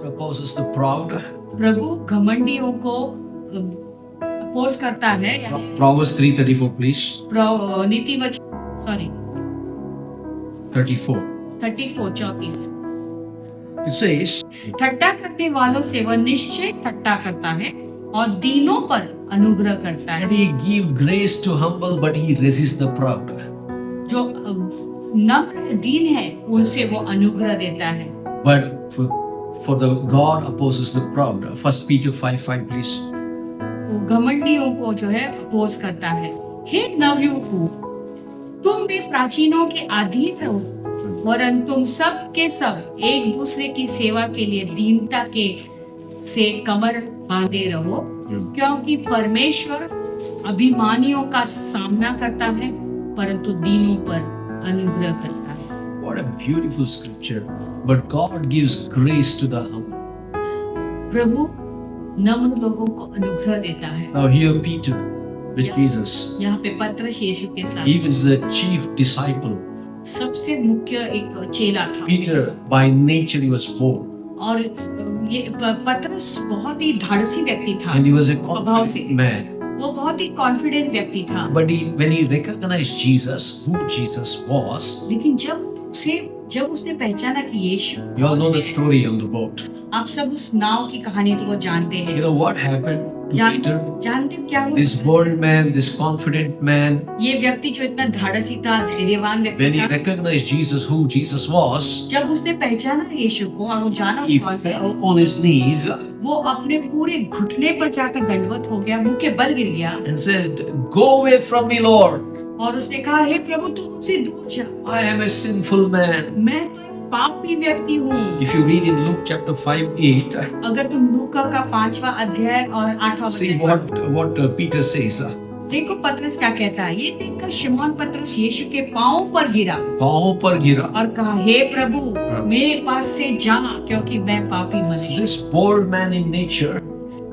opposes the proud. प्रभु घमंडियों को oppose करता है, यानी Proverbs 3:34, please. नीति वचन 34. 34 It says, ठट्टा करने वालों से वह निश्चय ठट्टा करता है और दीनों पर अनुग्रह करता and है। he give grace to humble, but he resists the proud. जो नम्र दीन है उनसे वो अनुग्रह देता है, But for the God opposes the proud. 1 Peter 5:5, please. वो घमंडियों को जो है अपोज करता है। हे नवयुवकों, तुम भी प्राचीनों के अधीन रहो, वरन तुम सब के सब एक दूसरे की सेवा के लिए दीनता के से कमर बांधे रहो, क्योंकि परमेश्वर अभिमानियों का सामना करता है परंतु दीनों पर अनुग्रह करता है। What a beautiful scripture. But God gives grace to the humble. प्रभु नम्र लोगों को अनुग्रह देता है। Now here Peter with Yeah. Jesus. यहाँ पे पत्रस यीशु के साथ He was the chief disciple. सबसे मुख्य एक चेला था। Peter, by nature, he was bold. और ये पत्रस बहुत ही धाड़सी व्यक्ति था, And he was a स्वभाव से confident man. वो बहुत ही कॉन्फिडेंट व्यक्ति था। But when he recognized Jesus, who Jesus was, लेकिन जब उसने पहचाना कि यीशु, you all know the story on the boat. आप सब उस नाव की कहानी तो जानते You हैं। know what happened to Peter? जानते हो क्या हुआ? This bold man, this confident man, ये व्यक्ति जो इतना धाड़सी था, धैर्यवान when व्यक्ति he था, recognized Jesus, who Jesus was, जब उसने पहचाना यीशु को और वो जाना he कौन है, fell on his knees वो अपने पूरे घुटने पर जाकर दंडवत हो गया, मुंह के बल गिर गया and said, "Go away from me, Lord. और उसने कहा, हे प्रभु तू मुझसे दूर जा, I am a sinful man." मैं तो एक पापी व्यक्ति हूँ। If you read in Luke chapter 5:8, अगर तुम लूका का 5वां अध्याय और 8वां see वचन what Peter says. देखो पतरस क्या कहता है। ये देखकर शिमोन पतरस यीशु के पांव पर गिरा पाँव पर गिरा. और कहा, हे प्रभु मेरे पास से जा, क्योंकि मैं पापी मनुष्य। This bold man in nature,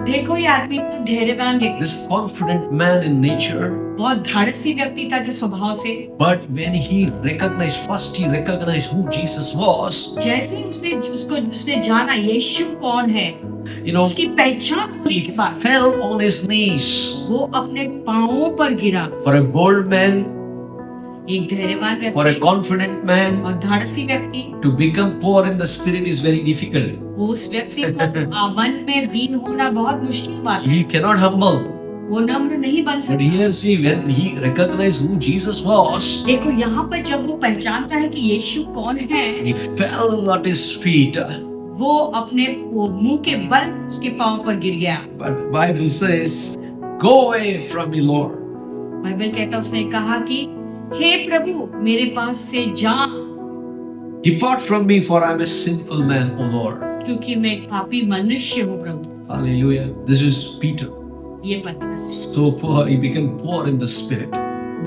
देखो ये आदमी इतना धैर्यवान व्यक्ति, this confident man in nature, बहुत धाड़सी व्यक्ति था जो स्वभाव से, but when he recognized who Jesus was, जैसे ही उसने जाना यीशु कौन है, you know, उसकी पहचान होने he के बाद fell on his knees. वो अपने पांवों पर गिरा। For a bold man, एक धैर्यवान for a व्यक्ति confident man, और धाड़सी व्यक्ति, to become poor in the spirit is very difficult. उस व्यक्ति को मन में दीन होना बहुत मुश्किल बात है। He cannot humble. वो नम्र नहीं बन But सकता। here see, when he recognized who Jesus was, देखो यहाँ पर जब वो पहचानता है कि यीशु कौन है, he fell at his feet. वो अपने वो मुंह के बल उसके पांव पर गिर गया। But Bible says, "Go away from me, Lord." Bible कहता उसने कहा कि हे प्रभु मेरे पास से जा, Depart from me, for I am a sinful man, O Lord. क्योंकि मैं एक पापी मनुष्य हूँ प्रभु। Hallelujah. This is Peter. ये पतरस So poor, he became poor in the spirit.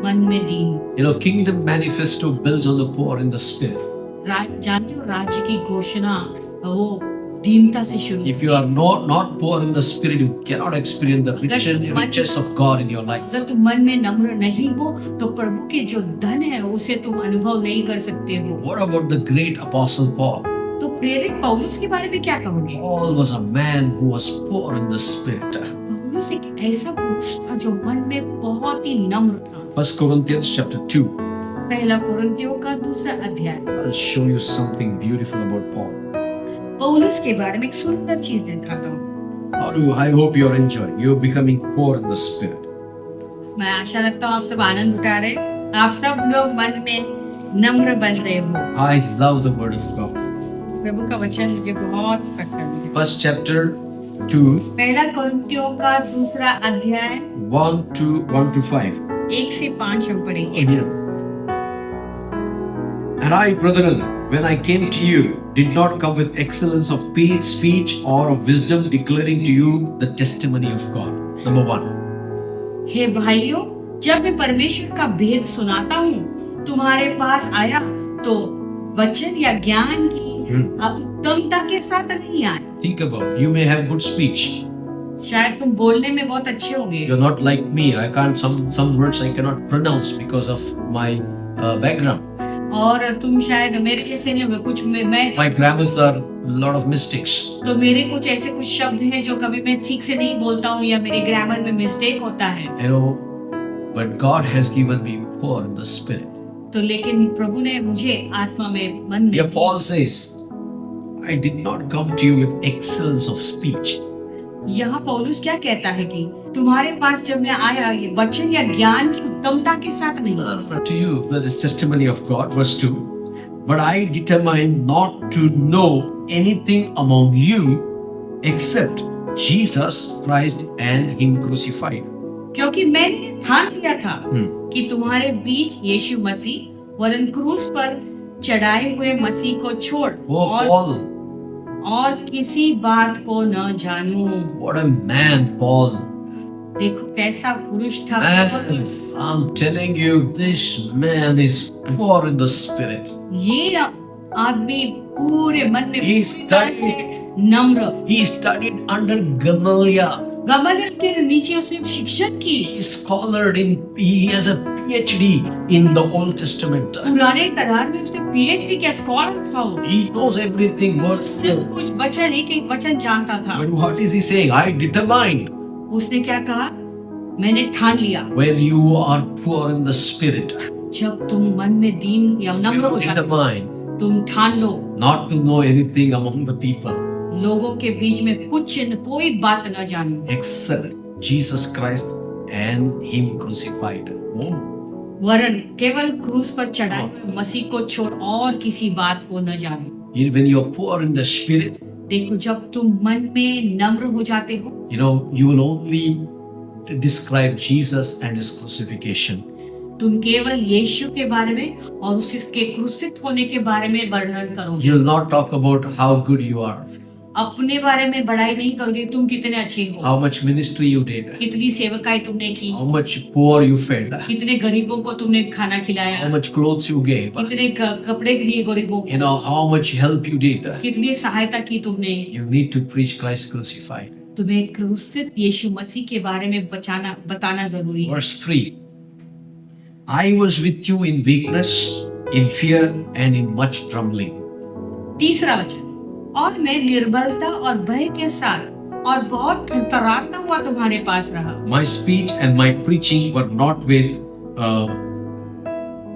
मन में दीन। You know, Kingdom Manifesto builds on the poor in the spirit. जानते हो राज्य की घोषणा वो दीनता से शुरू। If you are not poor in the spirit, you cannot experience the riches of God in your life. अगर तुम मन में नम्र नहीं हो तो प्रभु के जो धन है उसे तुम अनुभव नहीं कर सकते हो। What about the great Apostle Paul? तो प्रेरित पौलुस के बारे में क्या कहोगे? Paul was a man who was poor in the spirit. पौलुस एक ऐसा पुरुष था जो मन में बहुत ही नम्र था। 1 Corinthians chapter 2. पहला कुरिन्थियों का 2वां अध्याय। I'll show you something beautiful about Paul. पौलुस के बारे में एक सुंदर चीज दिखाता हूँ। I hope you're enjoying. You're becoming poor in the spirit. मैं आशा रखता हूँ आप सब आनंद उठा रहे, आप सब लोग मन में नम्र बन रहे हो। I love the word of God. प्रभु का वचन मुझे बहुत पसंद है। First chapter 2, पहला कुरिन्थियों का 2वां अध्याय 1 to 5. 1 से 5 हम पढ़ेंगे। Here. And I, brethren, when I came to you, did not come with excellence of speech or of wisdom, declaring to you the testimony of God. Number 1. हे भाइयों, जब मैं परमेश्वर का भेद सुनाता हूँ तुम्हारे पास आया तो वचन या ज्ञान की उत्तमता के साथ नहीं आया। Think about it. You may have good speech. शायद तुम बोलने में बहुत अच्छे होंगे। You're not like me. I can't some words I cannot pronounce because of my background. और तुम शायद मेरे जैसे नहीं हो कुछ मैं My grammars are a lot of mistakes. तो मेरे कुछ ऐसे कुछ शब्द हैं जो कभी मैं ठीक से नहीं बोलता हूँ या मेरे ग्रामर में मिस्टेक होता है। You know, but God has given me power in the spirit. तो लेकिन प्रभु ने मुझे आत्मा में मन Here में Paul says, I did not come to you with excellence of speech. यहाँ पौलुस क्या कहता है कि तुम्हारे पास जब मैं आया ये वचन या ज्ञान की उत्तमता के साथ नहीं, To you, that is testimony of God, verse 2. But I determined not to know anything among you except Jesus Christ and Him crucified. क्योंकि मैंने ठान लिया था कि तुम्हारे बीच यीशु मसीह वरन क्रूस पर चढ़ाए हुए मसीह को छोड़ Oh, Paul, और किसी बात को न जानूं। what a man, Paul. देखो कैसा पुरुष था Man, पौलुस। I'm telling you, this man is poor in the spirit. ये आदमी पूरे मन में He पूरी तरह से studied. नम्र, He studied under Gamaliel. गमलियल के नीचे उसने शिक्षक की, He scholared in. He has a PhD in the Old Testament. पुराने करार में उसने पीएचडी किया, स्कॉलर था वो। He knows everything. What? सब कुछ वचन एक एक वचन जानता था। But what is he saying? I determined. उसने क्या कहा? मैंने ठान लिया। When you are poor in the spirit, जब तुम मन में दीन या नम्र you हो जाते हो, determine तुम ठान लो not to know anything among the people लोगों के बीच में कुछ कोई बात न जानूं except Jesus Christ and Him crucified. Oh. वरन केवल क्रूस पर चढ़ाए हुए मसीह को छोड़ और किसी बात को न जानूं। When you are poor in the spirit, देखो जब तुम मन में नम्र हो जाते हो, you know, you will only describe Jesus and His crucifixion. तुम केवल यीशु के बारे में और उसके क्रूसित होने के बारे में वर्णन करोगे। You will not talk about how good you are, अपने बारे में बड़ाई नहीं करोगे तुम कितने अच्छे हो, how much ministry you did, कितनी सेवकाई तुमने की, how much poor you fed, कितने गरीबों को तुमने खाना how खिलाया, much clothes you gave, कितने कपड़े लिए गरीबों को, you know, how much help you did. कितनी सहायता की तुमने। You need to preach Christ crucified. तुम्हें क्रूसित यीशु मसीह के बारे में बताना जरूरी है। Verse 3. I was with you in weakness, in fear and in much trembling. तीसरा वचन, और मैं निर्बलता और भय के साथ और बहुत थरथराता हुआ तुम्हारे पास रहा। My speech and my preaching were not with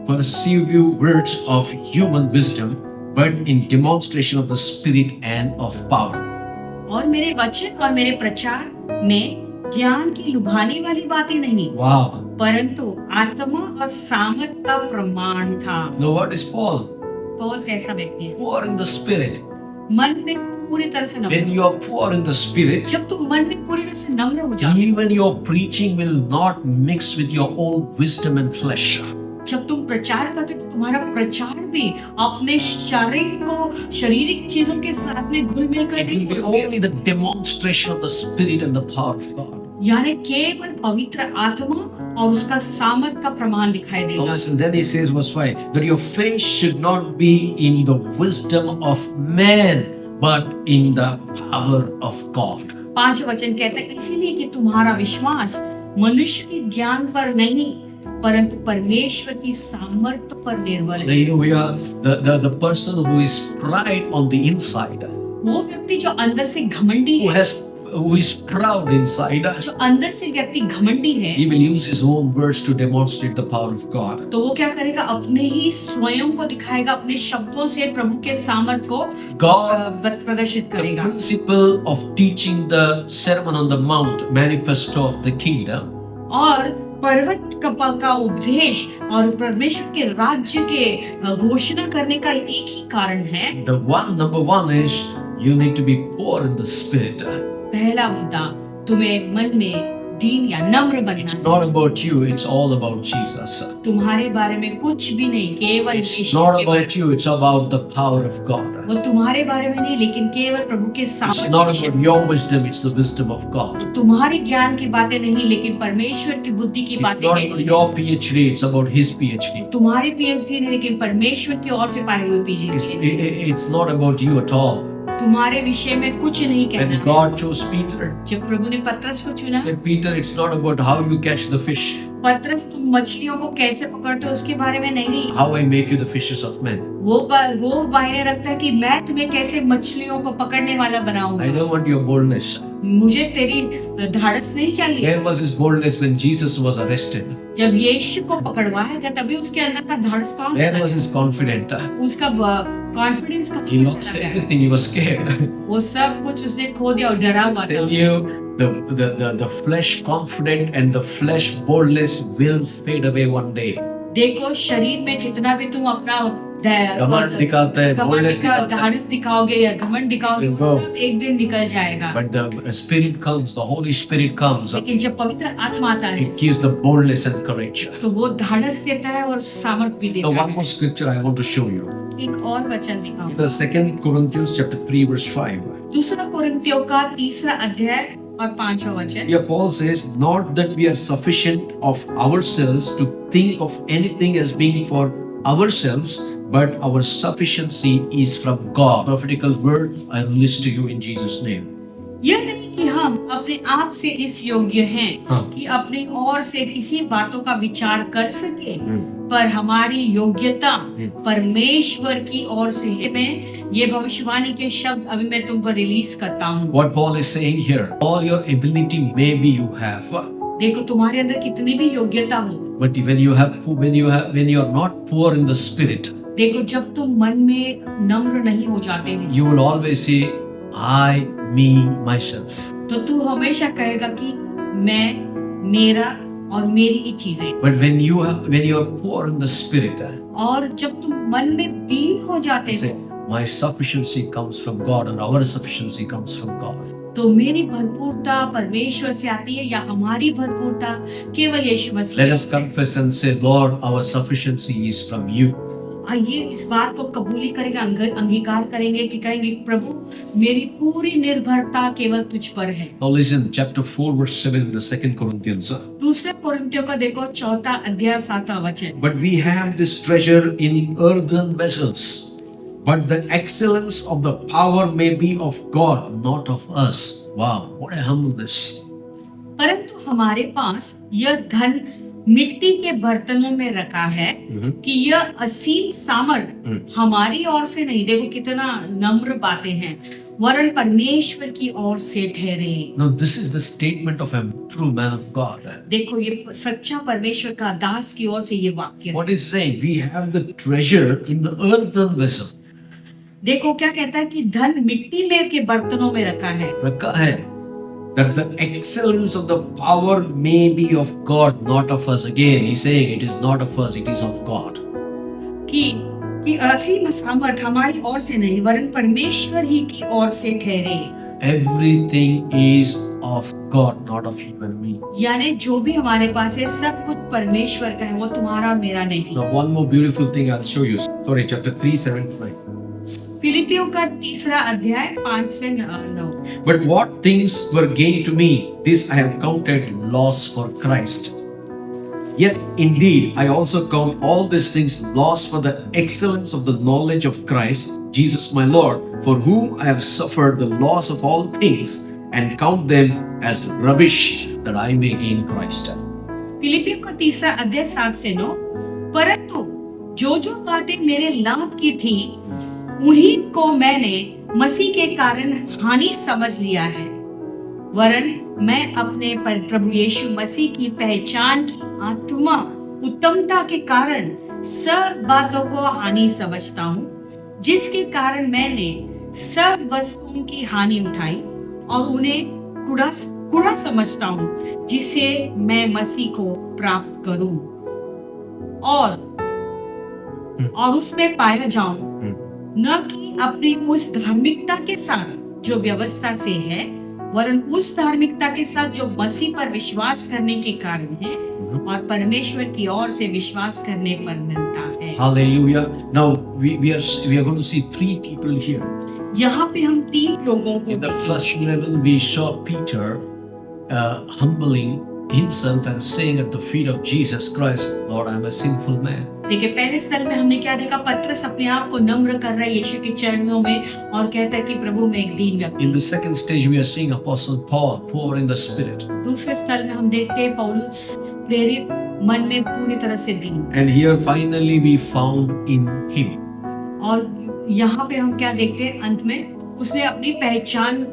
persuasive words of human wisdom, but in demonstration of the Spirit and of power. और मेरे वचन और मेरे प्रचार में ज्ञान की लुभाने वाली बातें नहीं, Wow. परंतु आत्मा और सामर्थ का प्रमाण था। Now what is Paul? Paul कैसा व्यक्ति है? Poor in the Spirit. मन में पूरी तरह से When नम्र। you are poor in the Spirit, जब तुम मन में पूरी तरह से नम्र हो जाओ, even your preaching will not mix with your own wisdom and flesh. जब तुम प्रचार करते हो तो तुम्हारा प्रचार भी अपने शरीर को शारीरिक चीजों के साथ में घुल मिल कर It will be only the demonstration of the Spirit and the power of God. यानी केवल पवित्र आत्मा और उसका सामर्थ का प्रमाण दिखाई Now देगा। listen, then he says, verse 5, that your faith should not be in the wisdom of man, but in the power of God. 5 वचन कहते हैं इसीलिए कि तुम्हारा विश्वास मनुष्य के ज्ञान पर नहीं परंतु परमेश्वर की सामर्थ्य पर निर्भर है। Hallelujah. The person who is pride on the inside, वो व्यक्ति जो अंदर से घमंडी है, who is proud inside, जो अंदर से व्यक्ति घमंडी है, he will use his own words to demonstrate the power of God. तो वो क्या करेगा? अपने ही स्वयं को दिखाएगा, अपने शब्दों से प्रभु के सामर्थ को God, प्रदर्शित the करेगा। principle of teaching the Sermon on the Mount, manifesto of the kingdom, और पर्वत का उपदेश और परमेश्वर के राज्य के घोषणा करने का एक ही कारण है। number one is you need to be poor in the spirit. पहला मुद्दा, तुम्हें मन में दीन या नम्र It's बनना not about you, it's all about Jesus. है। तुम्हारे बारे में कुछ भी नहीं, केवल It's यीशु not के बारे about you, it's about the power of God. में। वो तुम्हारे बारे में नहीं, लेकिन केवल प्रभु के It's not सामर्थ्य। about your wisdom, it's the wisdom of God. तुम्हारी ज्ञान की बातें नहीं, लेकिन परमेश्वर की बुद्धि की It's बातें not about हैं। your PhD, it's about His PhD. तुम्हारी पीएचडी नहीं, लेकिन परमेश्वर की ओर से पाए हुए It's, PhD. it's not about you at all. तुम्हारे विषय में कुछ नहीं कहना When है। God chose Peter, जब प्रभु ने पतरस को चुना, said, Peter, it's not about how you catch the fish. पतरस तुम मछलियों को कैसे पकड़ते हो उसके बारे में नहीं, how I make you the fishes of men. वो मायने रखता है कि मैं तुम्हें कैसे मछलियों को पकड़ने वाला I बनाऊंगा। don't want your boldness. मुझे तेरी धाड़स नहीं चाहिए। Where was his boldness when Jesus was arrested? जब यीशु को पकड़वाया गया तभी उसके अंदर का धाड़स कहाँ Where था? was his confident? उसका कॉन्फिडेंस He कहाँ lost चला गया? everything. He was scared. वो सब कुछ उसने खो दिया और डरा हुआ Tell था। you, the flesh confident and the flesh boldness will fade away one day. देखो शरीर में जितना भी तुम अपना घमंड दिखाते हैं, boldness दिखाते हैं. धाड़स दिखाओगे या घमंड दिखाओगे Will वो go. सब एक दिन निकल जाएगा। But the Spirit comes, the Holy Spirit comes. लेकिन जब पवित्र आत्मा आता है It gives the boldness and courage. तो वो धाड़स देता है और सामर्थ भी Now, देता one है। more scripture I want to show you. एक और वचन दिखाओ। In the 2 Corinthians chapter 3 verse 5. दूसरा कोरिन्थियों का 3 अध्याय और 5वां वचन। Here Paul says, not that we are sufficient of ourselves to think of anything as being for ourselves, but our sufficiency is from God. Prophetical word I release to you in Jesus' name. यह नहीं कि हम अपने आप से इस योग्य हैं हाँ। कि अपनी ओर से किसी बातों का विचार कर सके, पर हमारी योग्यता परमेश्वर की ओर से है। मैं ये भविष्यवाणी के शब्द अभी मैं तुम पर रिलीज करता हूँ। What Paul is saying here, all your ability maybe you have, देखो तुम्हारे अंदर कितनी भी योग्यता हो, but when you are not poor in the spirit, देखो जब तुम मन में नम्र नहीं हो जाते हो you will always say, I, me, myself. तो तू हमेशा कहेगा कि मैं, मेरा और मेरी ही चीजें। But when you are poor in the spirit, और जब तुम मन में दीन हो जाते say, हो my sufficiency comes from God, or our sufficiency comes from God. तो मेरी भरपूरता परमेश्वर से आती है या हमारी भरपूरता केवल यीशु मसीह Let us से। confess and say, Lord, our sufficiency is from you. आइए इस बात को कबूली करेंगे, अंगीकार करेंगे कि कहेंगे प्रभु मेरी पूरी निर्भरता केवल तुझ पर है। Now listen, chapter 4 verse 7 in the 2 Corinthians. दूसरे कोरिन्थियों का देखो 4 अध्याय 7वां वचन। But we have this treasure in earthen vessels, but the excellence of the power may be of God, not of us. Wow, what a humbleness. परंतु हमारे पास यह धन मिट्टी के बर्तनों में रखा है कि यह असीम सामर्थ हमारी ओर से नहीं, देखो कितना नम्र बातें हैं, वरन परमेश्वर की ओर से ठहरे। Now this is the statement of a true man of God. देखो ये सच्चा परमेश्वर का दास की ओर से ये वाक्य है। What is saying? We have the treasure in the earthen vessel. देखो क्या कहता है कि धन मिट्टी में के बर्तनों में रखा है। रखा है, that the excellence of the power may be of God, not of us. Again, he's saying it is not of us, it is of God. कि असीम सामर्थ हमारी ओर से नहीं वरन परमेश्वर ही की ओर से ठहरे। Everything is of God, not of you and me. यानी जो भी हमारे पास है सब कुछ परमेश्वर का है, वो तुम्हारा और मेरा नहीं। Now, one more beautiful thing I'll show you. Sorry, chapter 3, 7 to 9. फिलिपियों का 3 अध्याय 5 से 9। But what things were gained to me, this I have counted loss for Christ. Yet indeed I also count all these things loss for the excellence of the knowledge of Christ Jesus my Lord, for whom I have suffered the loss of all things and count them as rubbish, that I may gain Christ. फिलिपियों का 3 अध्याय 7 से 9। परंतु जो जो बातें मेरे लाभ की थी उन्हीं को मैंने मसीह के कारण हानि समझ लिया है, वरन मैं अपने प्रभु यीशु मसीह की पहचान की आत्मा उत्तमता के कारण सब बातों को हानि समझता हूँ, जिसके कारण मैंने सब वस्तुओं की हानि उठाई और उन्हें कूड़ा समझता हूँ, जिससे मैं मसीह को प्राप्त करूं और उसमें पाया जाऊं, न कि अपनी उस धार्मिकता के साथ जो व्यवस्था से है, वरन उस धार्मिकता के साथ जो मसीह पर विश्वास करने के कारण है और परमेश्वर की ओर से विश्वास करने पर मिलता है। Hallelujah. Now we are going to see 3 people here. यहाँ पे हम 3 लोगों को In the first level, we saw Peter humbling himself and saying at the feet of Jesus Christ, Lord, I am a sinful man. देखिए पहले स्थल में हमने क्या देखा, पतरस अपने आप को नम्र कर रहा है यीशु के चरणों में और कहता है कि प्रभु मैं एक दीन व्यक्ति। In the second stage, we are seeing Apostle Paul pour in the Spirit. दूसरे स्थल में हम देखते हैं पौलुस प्रेरित मन में पूरी तरह से दीन। And here finally we found in him. और यहाँ पे हम क्या देखते हैं, अंत में उसने अपनी पहचान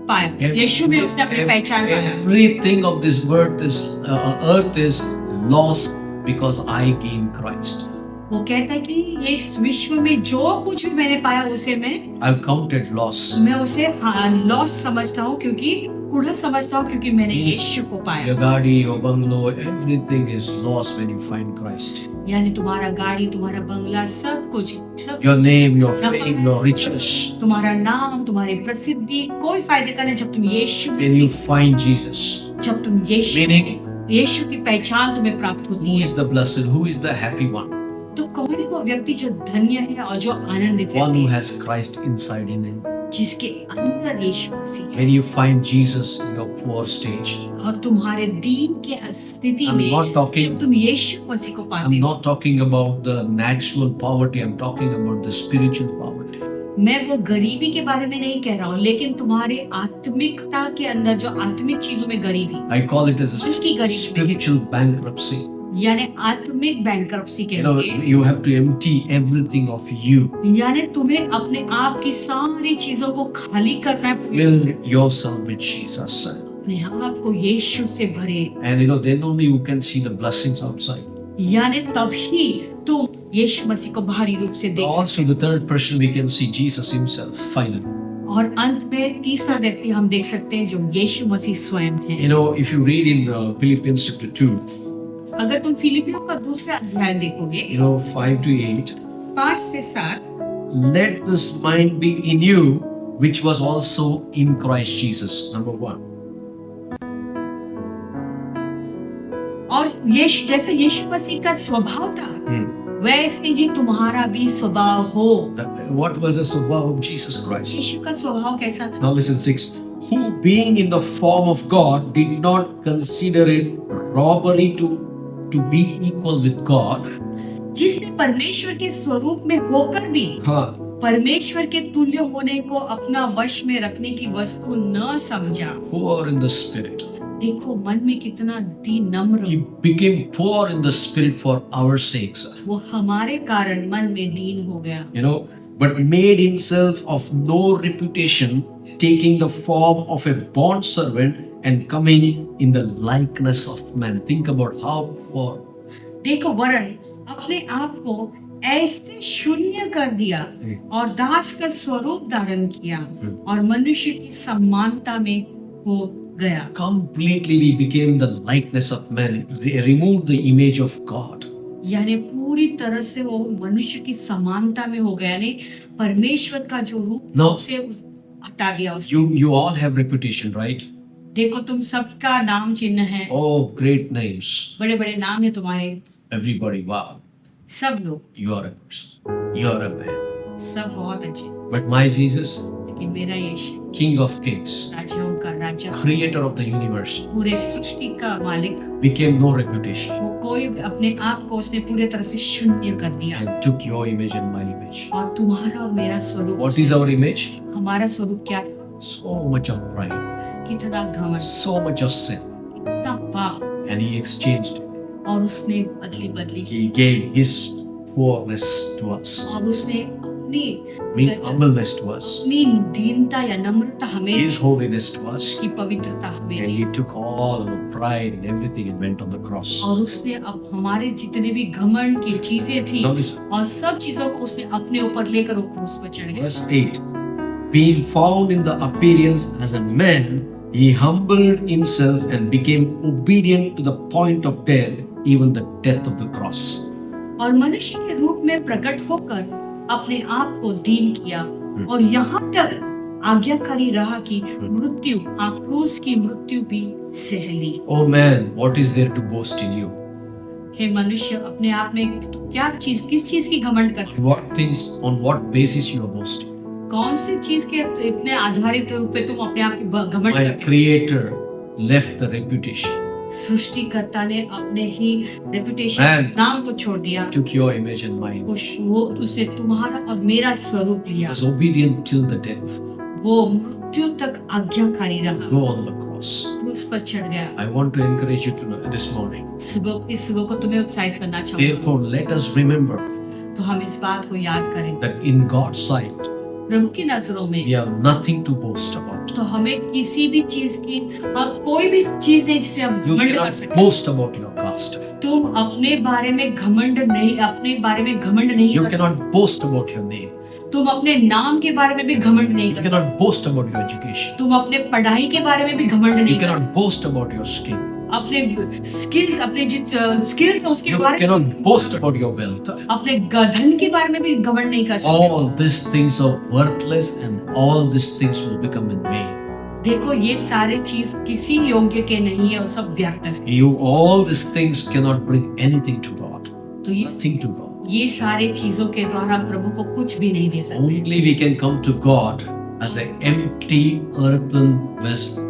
पाया, यीशु में उसने अपनी पहचान पाया। Everything of this earth is lost because I gain Christ. वो कहता है कि ये इस विश्व में जो कुछ भी मैंने पाया उसे I've counted loss. मैं उसे लॉस समझता हूँ, क्योंकि कूड़ा समझता हूँ, क्योंकि मैंने यीशु को पाया। Your गाड़ी, your bungalow, everything is lost when you find Christ. यानी तुम्हारा गाड़ी, तुम्हारा बंगला, सब कुछ, सब Your name, your fame, your riches. तुम्हारा नाम, तुम्हारी प्रसिद्धि कोई फायदे का नहीं जब तुम यीशु When you find Jesus. जब तुम Meaning, यीशु की पहचान तुम्हें प्राप्त होती who है। is the blessed? Who is the happy one? तो कौन है वो व्यक्ति जो धन्य है और जो आनंदित One who है, has Christ inside in him. जिसके अंदर यीशु मसीह है। When you find Jesus in your poor stage. और तुम्हारे दीन के स्थिति I'm में not talking- जब तुम यीशु मसीह को I'm पाते हो, not talking about the natural poverty. I'm talking about the spiritual poverty. मैं वो गरीबी के बारे में नहीं कह रहा हूँ, लेकिन तुम्हारे आत्मिकता के अंदर जो आत्मिक चीजों में गरीबी, I call it as a उसकी गरीबी। spiritual bankruptcy. यानी आत्मिक बैंकरप्सी You know, कहेंगे। you have to empty everything of you. यानी तुम्हें अपने आप की सारी चीजों को खाली करना है, Fill yourself with Jesus. अपने आप को यीशु से भरे। And you know, then only you can see the blessings outside. यानी तभी तुम यीशु मसीह को बाहरी रूप से देख सकते Also, the third person we can see Jesus himself, finally. हो। और अंत में तीसरा व्यक्ति हम देख सकते हैं जो यीशु मसीह स्वयं है। You know, if you read in Philippians chapter 2, अगर तुम फिलिपियों का दूसरा अध्याय देखोगे, 5 to 8, 5 से 7, let this mind be in you, which was also in Christ Jesus. Number 1. और यीशु जैसे यीशु मसीह का स्वभाव था, वैसे ही तुम्हारा भी स्वभाव हो। What was the swabhav of Jesus Christ? यीशु का स्वभाव कैसा था? Now listen, 6. Who being in the form of God did not consider it robbery to be equal with God. जिसने परमेश्वर के स्वरूप में होकर भी हाँ, परमेश्वर के तुल्य होने को अपना वश में रखने की वस्तु न समझा। poor in the spirit. देखो मन में कितना दीन नम्र, He became poor in the spirit for our sakes. वो हमारे कारण मन में दीन हो गया। You know, but made himself of no reputation, taking the form of a bond servant and coming in the likeness of man. Think about how poor. देखो वरन अपने आप को ऐसे शून्य कर दिया और दास का स्वरूप धारण किया और मनुष्य की समानता में हो गया। Completely we became the likeness of man. Removed the image of God. यानी पूरी तरह से वो मनुष्य की समानता में हो गया, यानी परमेश्वर का जो रूप No. से हटा दिया उसको। You all have reputation, right? देखो तुम सबका नाम चिन्ह है, Oh, great names. बड़े बड़े नाम है तुम्हारे, Everybody, wow. सब लोग, You are a person. You are a man. सब बहुत अच्छे, But my Jesus, लेकिन मेरा यीशु King of Kings, राजाओं का राजा, Creator of the universe, पूरे सृष्टि का मालिक, became no reputation वो कोई अपने आप को उसने पूरे तरह से शून्य कर दिया and took your image and my image. और तुम्हारा और मेरा स्वरूप, What is our image? हमारा स्वरूप क्या, So much of pride, कितना घमंड, so much of sin, कितना पाप, and He exchanged it. और उसने बदली बदली की He gave His poorness to us, और उसने अपनी means humbleness to us, अपनी दीनता या नम्रता हमें His holiness to us, उसकी पवित्रता हमें and the He took all our pride and everything and went on the cross. और उसने अब हमारे जितने भी घमंड की चीजें थी Now listen, और सब चीजों को उसने अपने ऊपर लेकर वो क्रूस पर चढ़ गया। verse 8. Being found in the appearance as a man, He humbled Himself and became obedient to the point of death, even the death of the cross. और मनुष्य के रूप में प्रकट होकर अपने आप को दीन किया और यहाँ तक आज्ञाकारी रहा कि मृत्यु, क्रूस की मृत्यु भी सह ली। Oh man, what is there to boast in you? हे मनुष्य, अपने आप में क्या चीज, किस चीज की घमंड कर सकते, What things, on what basis you are boasting? कौन सी चीज के इतने आधारित रूप पे तुम अपने आप की घमंड My करते हो? Creator left the reputation, सृष्टिकर्ता ने अपने ही रेपुटेशन, Man. नाम को छोड़ दिया, took your image and my image. वो उसने तुम्हारा और मेरा स्वरूप He लिया, was obedient till the death. वो मृत्यु तक आज्ञाकारी रहा, Go on the cross. क्रूस उस पर चढ़ गया। I want to encourage you this morning. इस सुबह को तुम्हें उत्साहित करना चाहूंगा। Therefore, let us remember तो हम इस बात को याद करें, that in God's sight, प्रभु की नजरों में we have nothing to boast about. तो हमें किसी भी चीज की, हम कोई भी चीज नहीं जिससे हम You घमंड कर cannot सकते। boast about your caste. तुम अपने बारे में घमंड नहीं, अपने बारे में घमंड नहीं You कर सकते। cannot boast about your name. तुम अपने नाम के बारे में भी घमंड नहीं You कर सकते। cannot boast about your education. तुम अपने पढ़ाई के बारे में भी घमंड You नहीं कर सकते। cannot boast about your skin. अपने स्किल्स, अपने जो स्किल्स है उसके You बारे में, cannot boast about your wealth. अपने धन के बारे में भी घमंड नहीं कर सकते। All these things are worthless and all these things will become in vain. देखो ये सारे चीज किसी योग्य के नहीं है और सब व्यर्थ है। You, all these things cannot bring anything to God. तो Nothing to God. ये सारे चीजों के द्वारा प्रभु को कुछ भी नहीं दे सकते। Only we can come to God as an empty earthen vessel.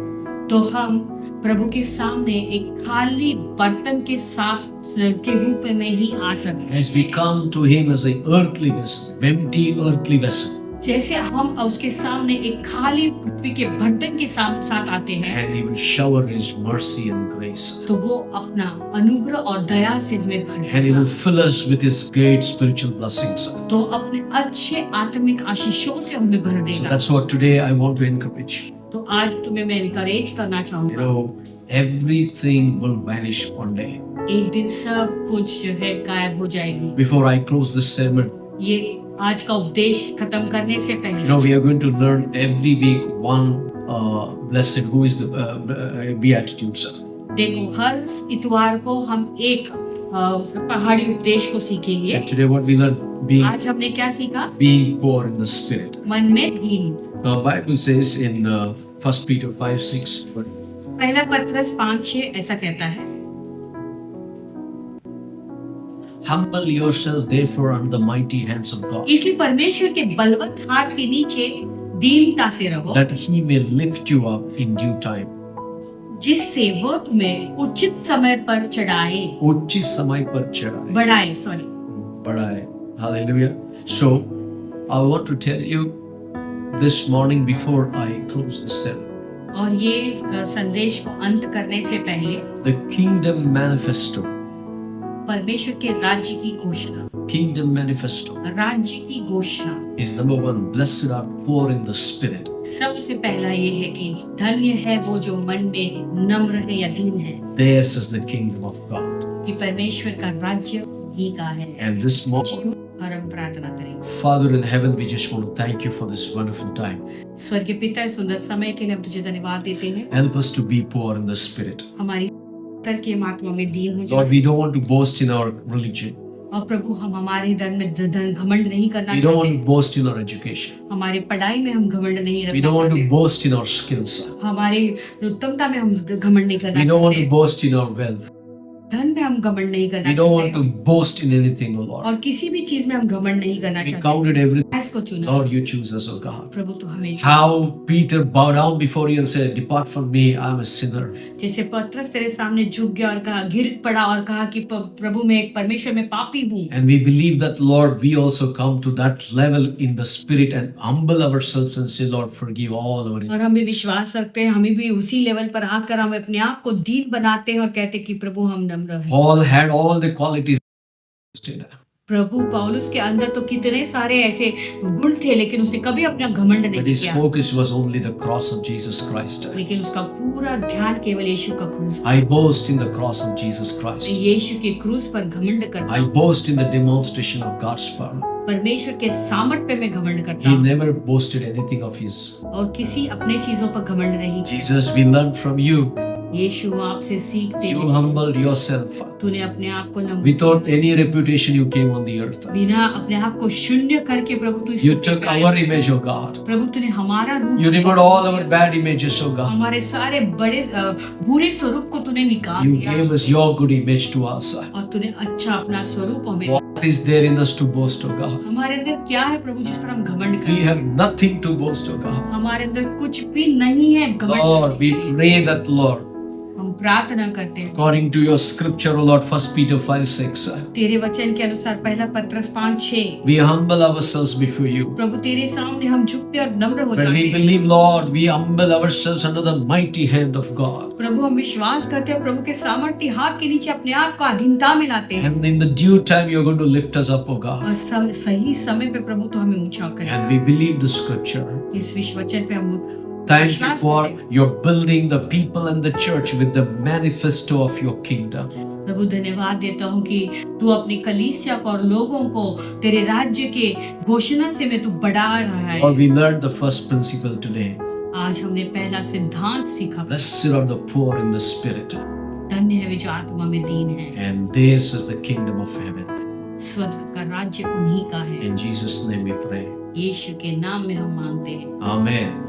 तो हम प्रभु के सामने एक खाली बर्तन के साथ के रूप में ही आ सकते हैं। As we come to Him as an earthly vessel, empty earthly vessel, जैसे हम उसके सामने एक खाली पृथ्वी के बर्तन के साथ आते हैं, and He will shower His mercy and grace. तो वो अपना अनुग्रह और दया से हमें And He भरेगा। will fill us with His great spiritual blessings. तो अपने अच्छे आत्मिक आशीषों से हमें भर So देगा। that's what today I want to encourage. तो आज तुम्हें मैं इनकरेज करना You चाहूंगा, know, everything will vanish one day. एक दिन सब कुछ जो है गायब हो जाएगी। Before I close this sermon, ये आज का उपदेश खत्म करने से you पहले know, we are going to learn every week one blessed who is the Beatitudes. देखो हर इतवार को हम एक पहाड़ी उपदेश को सीखेंगे। And today what we learned, being आज हमने क्या सीखा? poor in the spirit. मन में दीन। Bible says in 1 Peter 5:6, but पहला पत्रस 5:6 ऐसा कहता है, humble yourself therefore under the mighty hands of God, इसलिए परमेश्वर के बलवंत हाथ के नीचे दीनता से रहो, that He may lift you up in due time. जिससे वो तुम्हें उचित समय पर चढ़ाए, उचित समय पर चढ़ाए, बढ़ाए, सॉरी। बढ़ाए. Hallelujah. So I want to tell you this morning before I close the sermon, और ये संदेश को अंत करने से पहले the Kingdom Manifesto. परमेश्वर के राज्य की घोषणा, Kingdom Manifesto राज्य की घोषणा is number one, blessed are poor in the spirit. सबसे पहला ये है कि धन्य है वो जो मन में नम्र है या दीन है, Theirs is the kingdom of God. कि परमेश्वर का राज्य ही का है। And this morning, और हम प्रार्थना करेंगे। Father in heaven, we just want to thank you for this wonderful time. स्वर्गीय पिता, इस सुंदर समय के लिए हम तुझे धन्यवाद देते हैं। Help us to be poor in the spirit. हमारी तर की आत्मा में दीन हो Lord, जाए। we don't want to boast in our religion. और प्रभु हम हमारे धन में धन घमंड नहीं करना We don't want चाहते। to boast in our education. हमारी पढ़ाई में हम घमंड नहीं We रखना don't want to चाहते। boast in our skills. हमारी उत्तमता में हम घमंड नहीं करना We don't want to चाहते। boast in our wealth. धन में हम घमंड नहीं करना We don't want चाहते। to boast in anything, O Lord. और किसी भी चीज में हम घमंड नहीं करना We चाहते। counted everything. इसको चुना। Lord, you choose us, O God. प्रभु तो हमें चुना। How Peter bowed down before you and said, depart from me, I am a sinner. जैसे पत्रस तेरे सामने झुक गया और कहा, गिर पड़ा और कहा कि प्रभु मैं एक परमेश्वर में पापी हूँ। And we believe that, Lord, we also come to that level in the spirit and humble ourselves and say, Lord, forgive all our और हम भी विश्वास रखते हैं, हमें भी उसी लेवल पर आकर हम अपने आप को दीन बनाते हैं और कहते हैं कि प्रभु हम नम्र हैं। Paul had all the qualities. प्रभु पौलुस के अंदर तो कितने सारे ऐसे गुण थे, लेकिन उसने कभी अपना घमंड But नहीं his किया। focus was only the cross of Jesus Christ. लेकिन उसका पूरा ध्यान केवल यीशु का क्रूस था। I boast in the cross of Jesus Christ. यीशु के क्रूस पर घमंड करता I हूँ। boast in the demonstration of God's power. परमेश्वर के सामर्थ्य में घमंड करता He हूँ never boasted anything of his. और किसी अपने चीजों पर घमंड नहीं किया। Jesus, we learned from you. यीशु आपसे सीखते You हैं, humbled yourself. तूने अपने आप को नम्र, Without any reputation, you came on the earth. बिना अपने आप को शून्य करके प्रभु तू इस You पृथ्वी took पर आया। our image, O God. प्रभु तूने हमारा रूप You removed all our bad images, O God. हमारे सारे बड़े बुरे स्वरूप को तूने निकाल You दिया gave us your good image to us. और तूने अच्छा अपना स्वरूप हमें। What is there in us to boast, O God? हमारे अंदर क्या है प्रभु जिस पर हम घमंड We कर? have nothing to boast, O God. हमारे अंदर कुछ भी नहीं है घमंड Lord, करने we के लिए। pray that, Lord, हम प्रार्थना करते हैं According to your scripture, O Lord, 1 Peter 5:6, तेरे वचन के अनुसार, पहला पत्रस 5:6, we humble ourselves before you. प्रभु तेरे सामने हम झुकते और नम्र हो When जाते we हैं। believe, Lord, we humble ourselves under the mighty hand of God. प्रभु हम विश्वास करते हैं, प्रभु के सामर्थ्य हाथ के नीचे अपने आप को अधीनता में लाते हैं, And in the due time, you're going to lift us up, O God. और सही समय पे प्रभु तो हमें ऊंचा करें। And we believe the scripture. इस विश्व वचन पे हम Thank you विश्वास for करते हैं। your building the people and the church with the manifesto of your kingdom. प्रभु धन्यवाद देता हूँ कि तू अपनी कलीसिया को और लोगों को तेरे राज्य के घोषणा से में तू बढ़ा रहा है। Lord, we learned the first principle today. आज हमने पहला सिद्धांत सीखा, Blessed are the poor in the spirit, धन्य है वे जो आत्मा में दीन है, and theirs is the kingdom of heaven. स्वर्ग का राज्य उन्हीं का है। In Jesus' name we pray. यीशु के नाम में हम मांगते हैं, Amen.